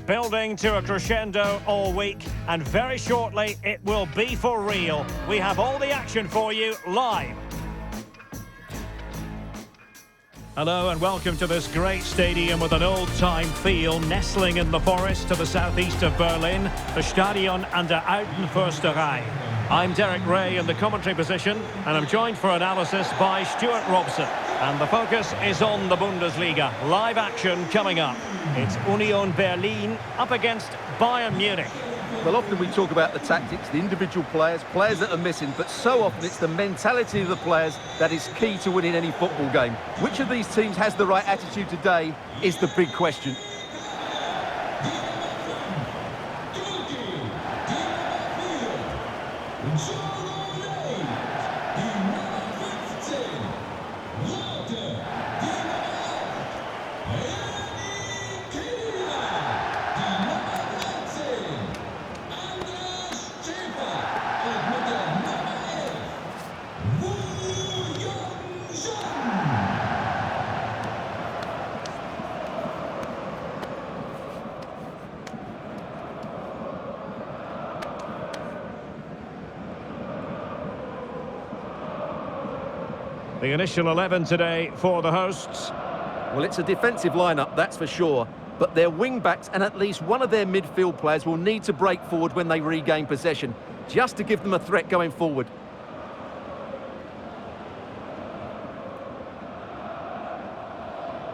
building to a crescendo all week, and very shortly it will be for real. We have all the action for you live. Hello and welcome to this great stadium with an old-time feel, nestling in the forest to the southeast of Berlin, the Stadion an der Alten Försterei. I'm Derek Ray in the commentary position, and I'm joined for analysis by Stuart Robson. And the focus is on the Bundesliga. Live action coming up. It's Union Berlin up against Bayern Munich. Well, often we talk about the tactics, the individual players that are missing, but so often it's the mentality of the players that is key to winning any football game. Which of these teams has the right attitude today is the big question. The initial 11 today for the hosts. Well, it's a defensive lineup, that's for sure. But their wing-backs and at least one of their midfield players will need to break forward when they regain possession, just to give them a threat going forward.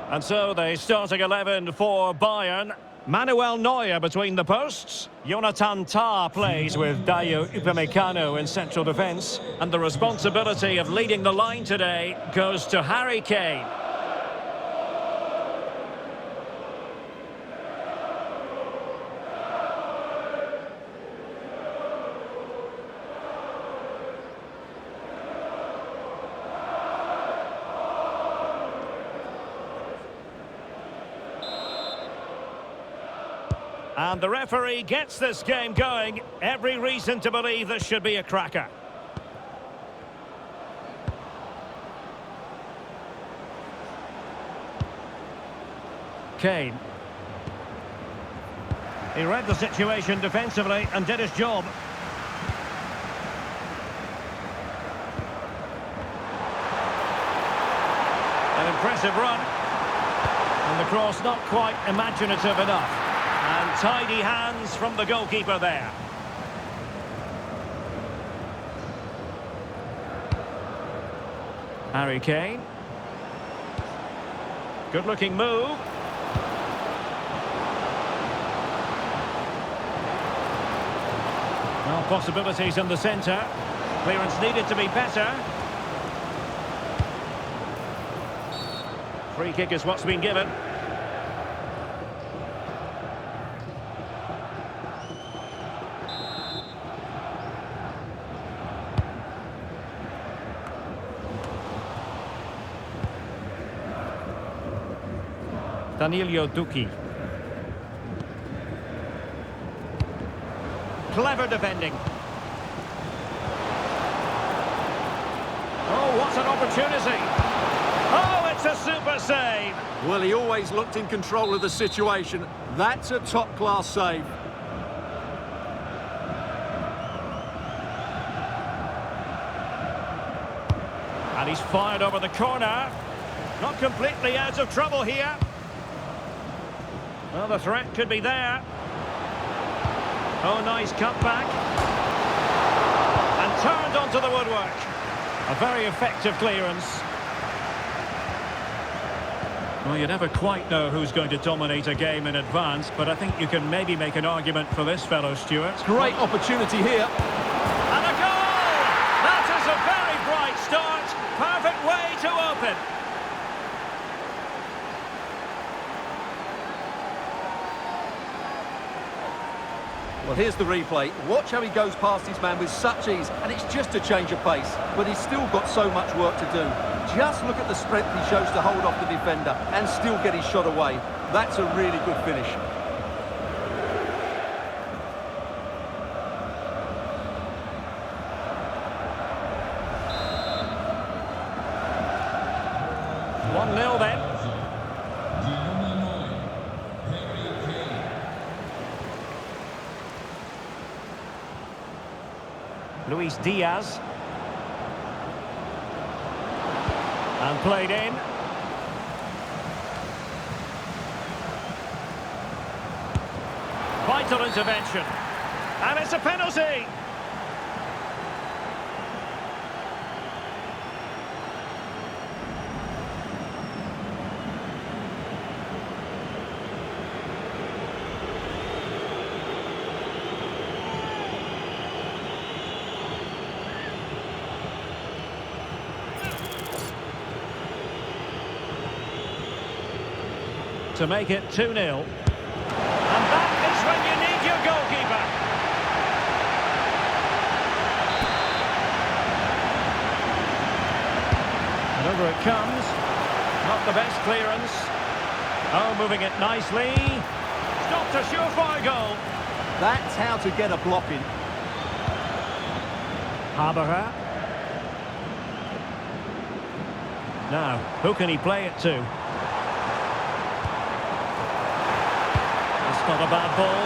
And so the starting 11 for Bayern. Manuel Neuer between the posts. Jonathan Tah plays with Dayo Upamecano in central defence. And the responsibility of leading the line today goes to Harry Kane. And the referee gets this game going. Every reason to believe this should be a cracker. Kane. He read the situation defensively and did his job. An impressive run. And the cross not quite imaginative enough. And tidy hands from the goalkeeper there. Harry Kane. Good-looking move. Well, possibilities in the centre. Clearance needed to be better. Free kick is what's been given. Danilo Duki. Clever defending. Oh, what an opportunity. Oh, it's a super save. Well, he always looked in control of the situation. That's a top-class save. And he's fired over the corner. Not completely out of trouble here. Well, the threat could be there. Oh, nice cutback. And turned onto the woodwork. A very effective clearance. Well, you never quite know who's going to dominate a game in advance, but I think you can maybe make an argument for this fellow, Stuart. Great opportunity here. And a goal! That is a very bright start. Perfect way to open. Well, here's the replay. Watch how he goes past his man with such ease, and it's just a change of pace. But he's still got so much work to do. Just look at the strength he shows to hold off the defender and still get his shot away. That's a really good finish. Luis Diaz. And played in. Vital intervention. And it's a penalty. To make it 2-0. And that is when you need your goalkeeper. And over it comes. Not the best clearance. Oh, moving it nicely. Stopped a surefire goal. That's how to get a block in. Haberer. Now, who can he play it to? Not a bad ball.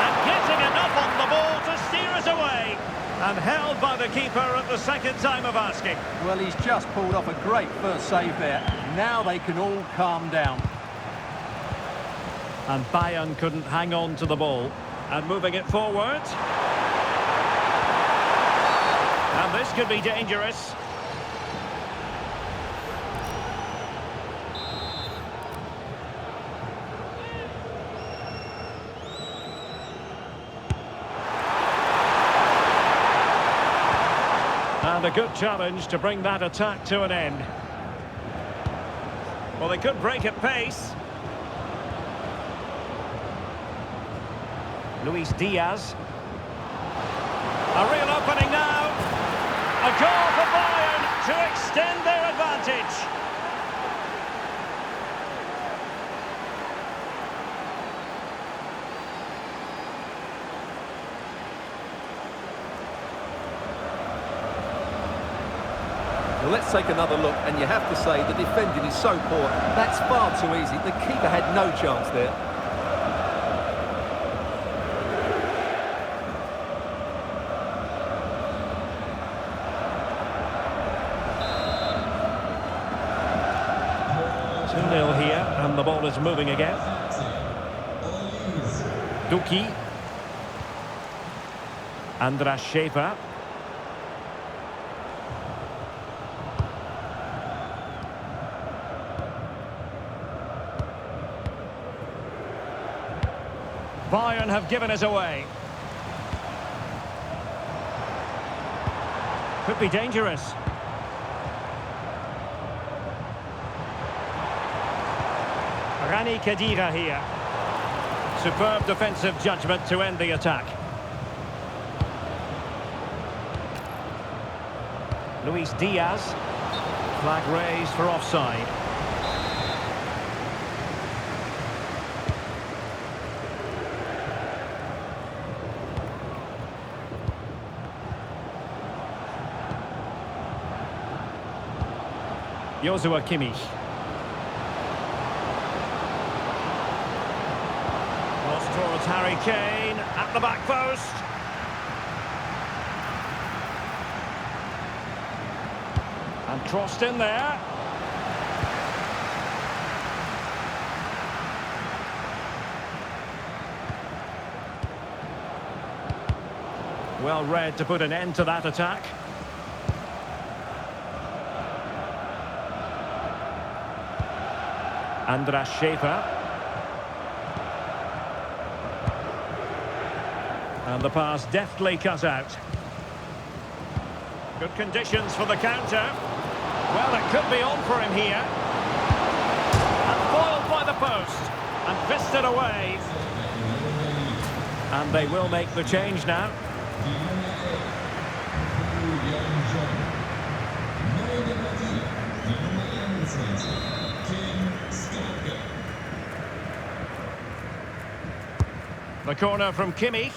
And getting enough on the ball to steer us away. And held by the keeper at the second time of asking. Well, he's just pulled off a great first save there. Now they can all calm down. And Bayern couldn't hang on to the ball. And moving it forward. And this could be dangerous. And a good challenge to bring that attack to an end. Well, they could break at pace. Luis Diaz. A real opening now. A goal for Bayern to extend their advantage. Well, let's take another look, and you have to say the defending is so poor. That's far too easy. The keeper had no chance there. Here, and the ball is moving again. Duki. Andras Schäfer. Bayern have given us away. Could be dangerous. Rani Khedira here. Superb defensive judgment to end the attack. Luis Diaz. Flag raised for offside. Joshua Kimmich. Cross towards Harry Kane at the back post. And crossed in there. Well read to put an end to that attack. Andras Schäfer. And the pass deftly cut out. Good conditions for the counter. Well, it could be on for him here. And foiled by the post. And fisted away. And they will make the change now. The corner from Kimmich.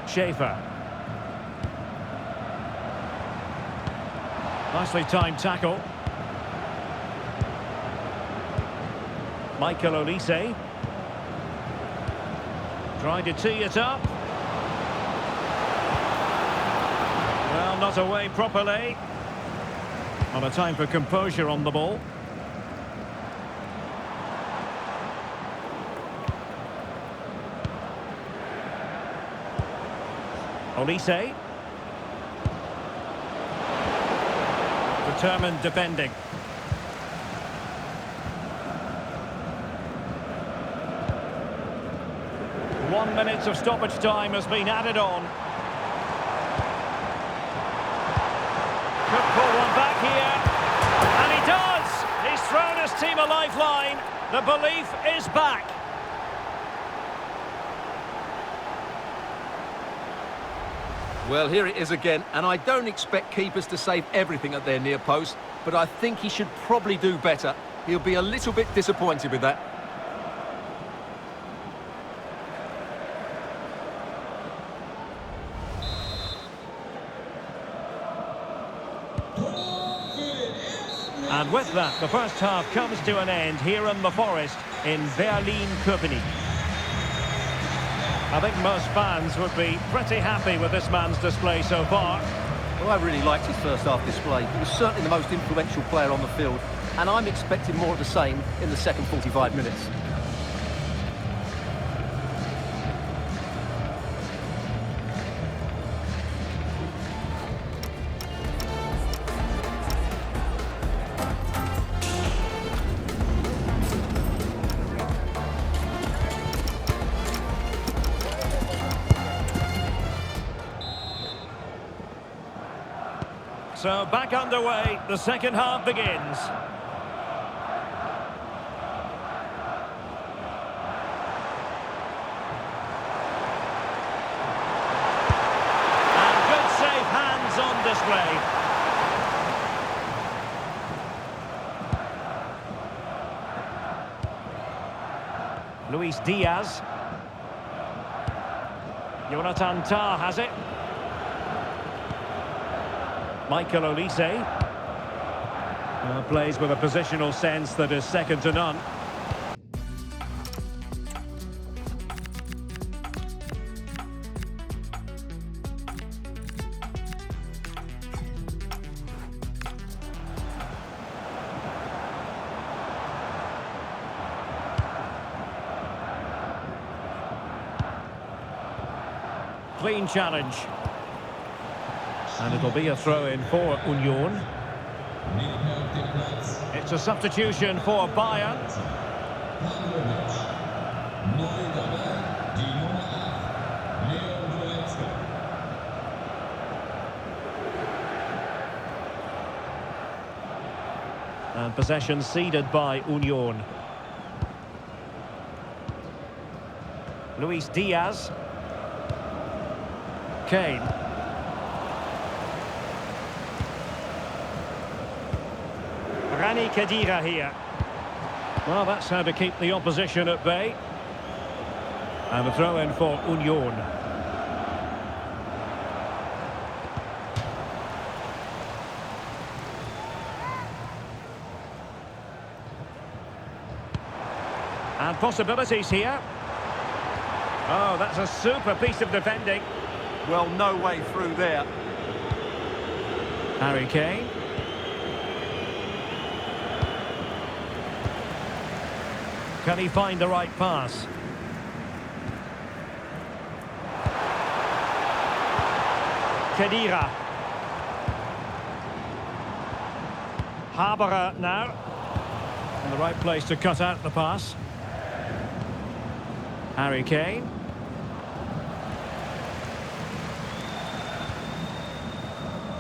Schäfer. Nicely timed tackle. Michael Olise. Trying to tee it up. Well, not away properly. Not a time for composure on the ball. Olise. Determined defending. One minute of stoppage time has been added on. Could pull one back here. And he does! He's thrown his team a lifeline. The belief is back. Well, here it is again, and I don't expect keepers to save everything at their near post, but I think he should probably do better. He'll be a little bit disappointed with that. And with that, the first half comes to an end here in the Forest in Berlin-Köpenick. I think most fans would be pretty happy with this man's display so far. Well, I really liked his first half display. He was certainly the most influential player on the field, and I'm expecting more of the same in the second 45 minutes. So back underway, the second half begins. And good safe hands on display. Luis Diaz. Jonathan Tah has it. Michael Olise plays with a positional sense that is second to none. Clean challenge. And it'll be a throw-in for Union. It's a substitution for Bayern. And possession ceded by Union. Luis Diaz. Kane. Rani Khedira here. Well, that's how to keep the opposition at bay. And a throw-in for Union. And possibilities here. Oh, that's a super piece of defending. Well, no way through there. Harry Kane. Can he find the right pass? Khedira. Haberer now. In the right place to cut out the pass. Harry Kane.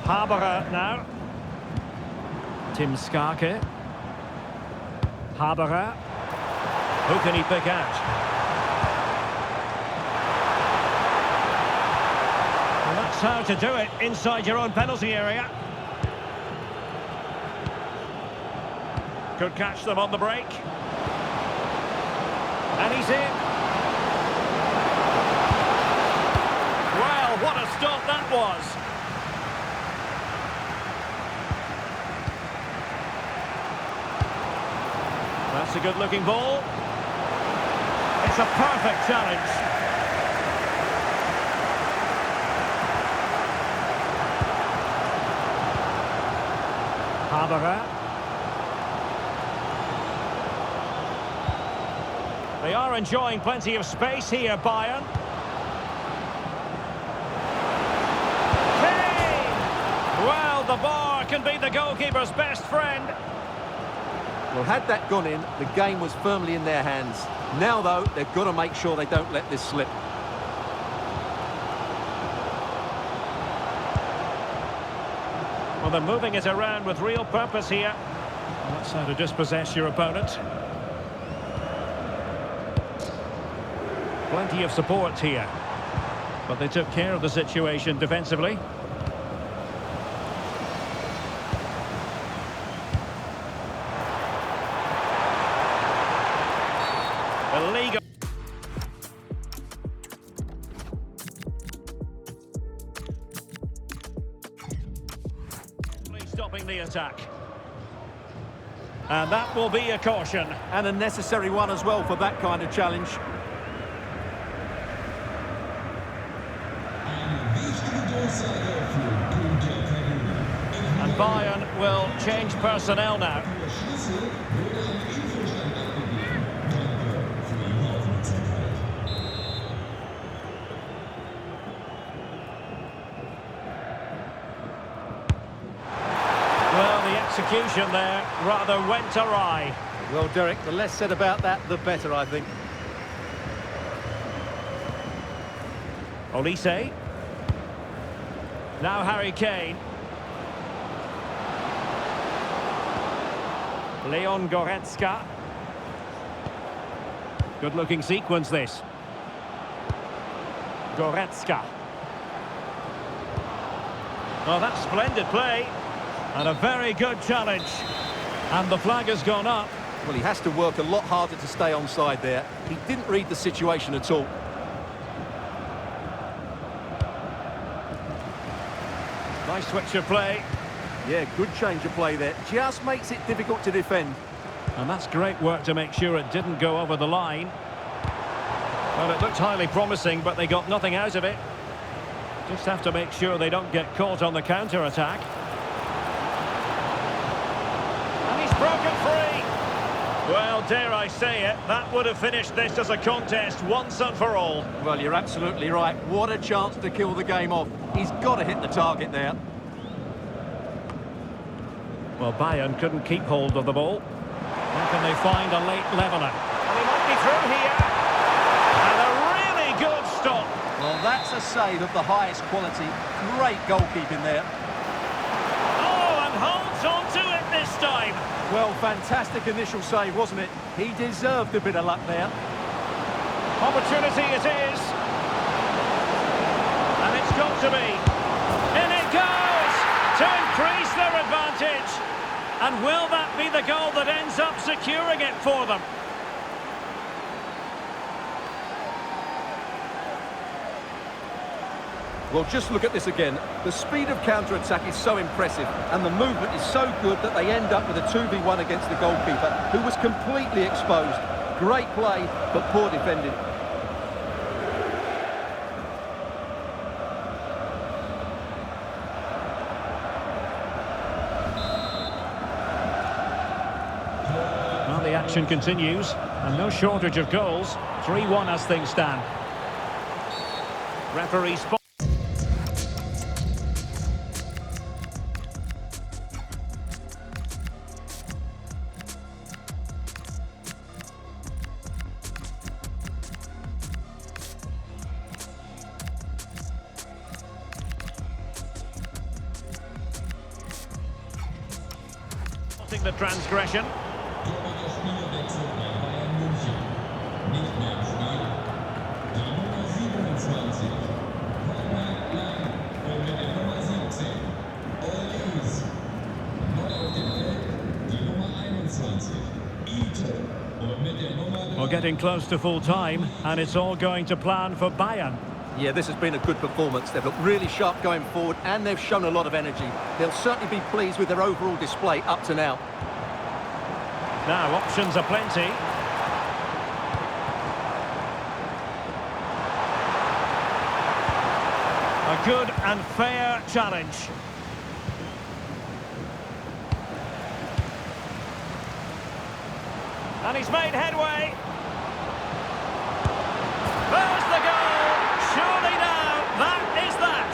Haberer now. Tim Skarke. Haberer. Who can he pick out? Well, that's how to do it inside your own penalty area. Could catch them on the break. And he's in. Well, what a stop that was. That's a good-looking ball. It's a perfect challenge. Haberer. They are enjoying plenty of space here, Bayern. Kane! Well, the bar can be the goalkeeper's best friend. Well, had that gone in, the game was firmly in their hands. Now, though, they've got to make sure they don't let this slip. Well, they're moving it around with real purpose here. Well, that's how to dispossess your opponent. Plenty of support here. But they took care of the situation defensively. Illegal. Stopping the attack. And that will be a caution. And a necessary one as well for that kind of challenge. And Bayern will change personnel now. Well, the execution there rather went awry. Well, Derek, the less said about that, the better, I think. Olise. Now Harry Kane. Leon Goretzka. Good-looking sequence, this. Goretzka. Oh, that's splendid play. And a very good challenge. And the flag has gone up. Well, he has to work a lot harder to stay onside there. He didn't read the situation at all. Nice switch of play. Yeah, good change of play there. Just makes it difficult to defend. And that's great work to make sure it didn't go over the line. Well, it looked highly promising, but they got nothing out of it. Just have to make sure they don't get caught on the counter-attack. And he's broken free. Well, dare I say it, that would have finished this as a contest once and for all. Well, you're absolutely right. What a chance to kill the game off. He's got to hit the target there. Well, Bayern couldn't keep hold of the ball. How can they find a late leveller? Well, he might be through here. And a really good stop. Well, that's a save of the highest quality. Great goalkeeping there. Oh, and holds on to it this time. Well, fantastic initial save, wasn't it? He deserved a bit of luck there. Opportunity it is. And it's got to be. In it goes! To increase their advantage. And will that be the goal that ends up securing it for them? Well, just look at this again. The speed of counter-attack is so impressive, and the movement is so good that they end up with a 2v1 against the goalkeeper, who was completely exposed. Great play, but poor defending. Well, the action continues, and no shortage of goals. 3-1 as things stand. Referee spot. The transgression. We're getting close to full time, and it's all going to plan for Bayern. Yeah, this has been a good performance. They've looked really sharp going forward, and they've shown a lot of energy. They'll certainly be pleased with their overall display up to now. Now, options are plenty. A good and fair challenge. And he's made headway. There's the goal! Surely now, that is that!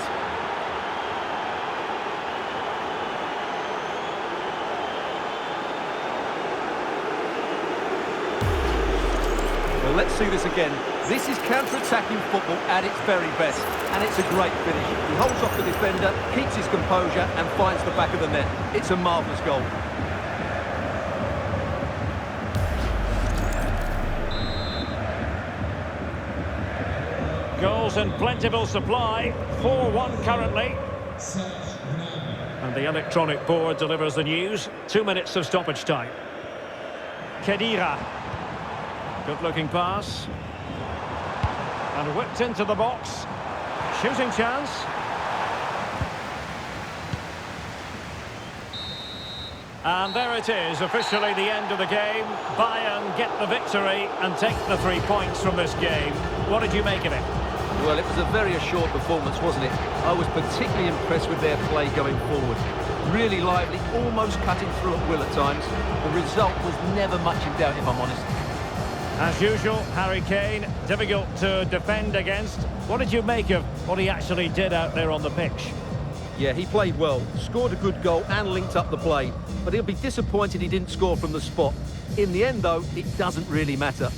Well, let's see this again. This is counter-attacking football at its very best, and it's a great finish. He holds off the defender, keeps his composure, and finds the back of the net. It's a marvellous goal. Goals in plentiful supply, 4-1 currently. And the electronic board delivers the news. 2 minutes of stoppage time. Khedira. Good-looking pass. And whipped into the box. Shooting chance. And there it is, officially the end of the game. Bayern get the victory and take the 3 points from this game. What did you make of it? Well, it was a very assured performance, wasn't it? I was particularly impressed with their play going forward. Really lively, almost cutting through at will at times. The result was never much in doubt, if I'm honest. As usual, Harry Kane, difficult to defend against. What did you make of what he actually did out there on the pitch? Yeah, he played well, scored a good goal and linked up the play. But he'll be disappointed he didn't score from the spot. In the end, though, it doesn't really matter.